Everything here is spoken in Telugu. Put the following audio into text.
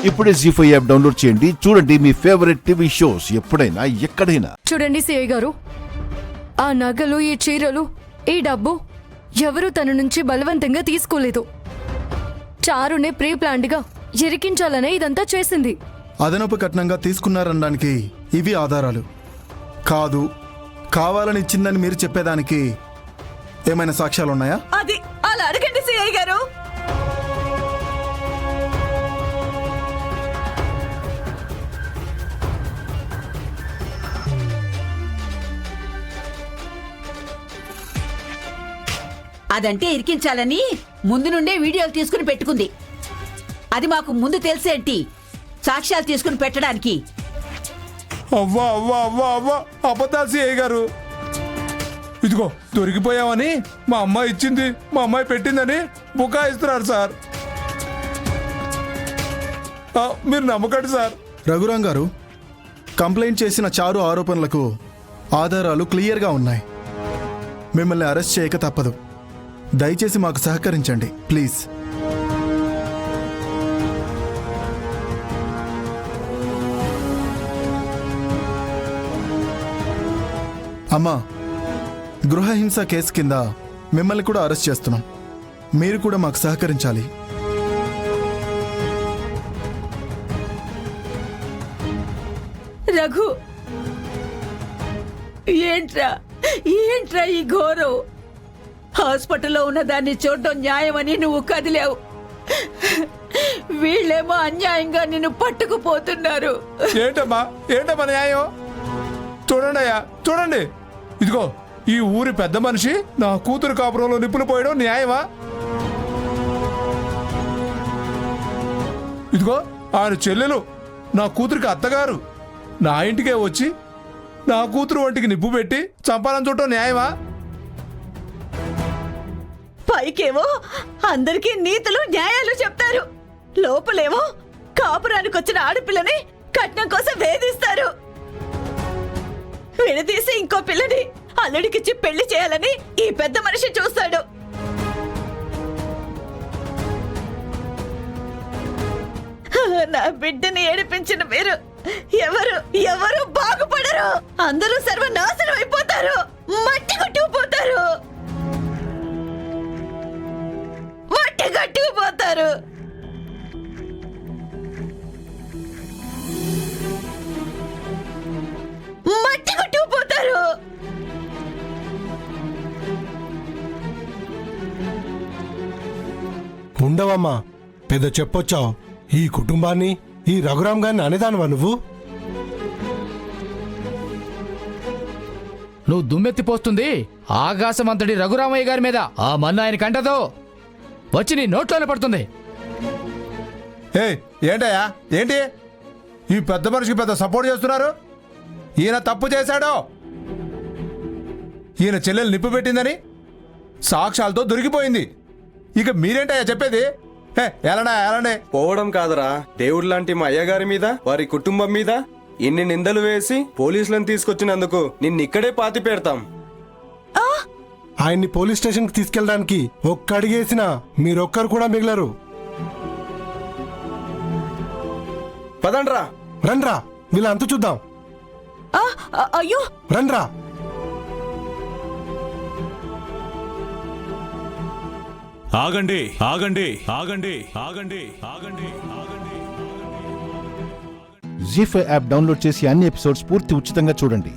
ఇప్పుడే జీ5 యాప్ డౌన్లోడ్ చేయండి. చూడండి మీ ఫేవరెట్ టీవీ షోస్ ఎప్పుడైనా ఎక్కడైనా. చూడండి సిఐ గారు, ఆ నగలు, ఈ చీరలు, ఈ డబ్బు ఎవరు తన నుంచి బలవంతంగా తీసుకోలేదు. చారునే ప్రీ ప్లాన్డ్ గా ఇరికించాలనే ఇదంతా చేసింది. అదనపు కట్నంగా తీసుకున్నారనడానికి ఇవి ఆధారాలు కాదు. కావాలని ఇచ్చిందని మీరు చెప్పేదానికి ఏమైనా సాక్ష్యాలున్నాయా? అది అలా అడగండి సిఐ గారు. అదంటే ఇరికించాలని ముందు నుండే వీడియోలు తీసుకుని పెట్టుకుంది. అది మాకు ముందు తెలిసేంటి సాక్ష్యాలు తీసుకుని పెట్టడానికి? అవ్వా అవ్వా అవ్వా అవ్వా అబద్ధాలు సిఐ గారు. ఇదిగో దొరికిపోయామని మా అమ్మాయి ఇచ్చింది, మా అమ్మాయి పెట్టిందని బుకాయిస్తున్నారు సార్. మీరు నమ్మకండి సార్. రఘురాం గారు, కంప్లైంట్ చేసిన చారు ఆరోపణలకు ఆధారాలు క్లియర్గా ఉన్నాయి. మిమ్మల్ని అరెస్ట్ చేయక తప్పదు. దయచేసి మాకు సహకరించండి ప్లీజ్. అమ్మా, గృహహింస కేసు కింద మిమ్మల్ని కూడా అరెస్ట్ చేస్తున్నాం. మీరు కూడా మాకు సహకరించాలి. రఘు, ఏంట్రా ఏంట్రా ఈ ఘోరం? హాస్పిటల్లో ఉన్న దాన్ని చూడడం న్యాయమని నువ్వు కదిలావు. వీళ్ళేమో అన్యాయంగా నిన్ను పట్టుకుపోతున్నారు. ఏంటమ్మా ఏంటమ్మా న్యాయం? చూడండి అయ్యా, చూడండి. ఇదిగో ఈ ఊరి పెద్ద మనిషి నా కూతురు కాపురంలో నిప్పులు పోయడం న్యాయమా? ఇదిగో ఆయన చెల్లెలు, నా కూతురికి అత్తగారు నా ఇంటికే వచ్చి నా కూతురు ఒంటికి నిప్పు పెట్టి చంపాలని చూడటం న్యాయమా? పైకేమో అందరికీ నీతులు న్యాయాలు చెప్తారు, లోపలేమో కాపురానికి వచ్చిన ఆడపిల్లని కట్నం కోసం వేధిస్తారు. విడదీసి ఇంకో పిల్లని అల్లుడికిచ్చి పెళ్లి చేయాలని ఈ పెద్ద మనిషి చూస్తాడు. నా బిడ్డని ఏడిపించిన మీరు ఎవరు ఎవరు బాగుపడరు. అందరూ సర్వనాశనం అయిపోతారు, మట్టి కొట్టుకుపోతారు, మట్టి కట్టుకుపోతారు. మట్టి కొట్టుకుపోతారు. ఉండవమ్మా, పెద్ద చెప్పొచ్చావు. ఈ కుటుంబాన్ని, ఈ రఘురాం గారిని అనేదానివా నువ్వు? నువ్వు దుమ్మెత్తిపోస్తుంది ఆకాశమంతటి రఘురామయ్య గారి మీద. ఆ మన్ను ఆయన కంటదో వచ్చి నీ నోట్లోనే పడుతుంది. ఏంటయ్యా ఏంటి ఈ పెద్ద మనిషికి పెద్ద సపోర్ట్ చేస్తున్నారు? ఈయన తప్పు చేశాడో, ఈయన చెల్లెలు నిప్పు పెట్టిందని సాక్ష్యాలతో దొరికిపోయింది. ఇక మీరేంటయ్యా చెప్పేది? ఎలానే పోవడం కాదురా, దేవుడు లాంటి మా అయ్యగారి మీద, వారి కుటుంబం మీద ఇన్ని నిందలు వేసి పోలీసులను తీసుకొచ్చినందుకు నిన్నిక్కడే పాతి పెడతాం. ఆయన్ని పోలీస్ స్టేషన్ కి తీసుకెళ్ళడానికి ఒక్క అడిగేసినా మీరొక్కరు కూడా మిగలరు. పదండ్రా. రండ్రా, వీళ్ళ అంతు చూద్దాం. అయ్యో రండ్రా. ఆగండి ఆగండి ఆగండి ఆగండి ఆగండి ఆగండి. జీ5 యాప్ డౌన్లోడ్ చేసి అన్ని ఎపిసోడ్స్ పూర్తి ఉచితంగా చూడండి.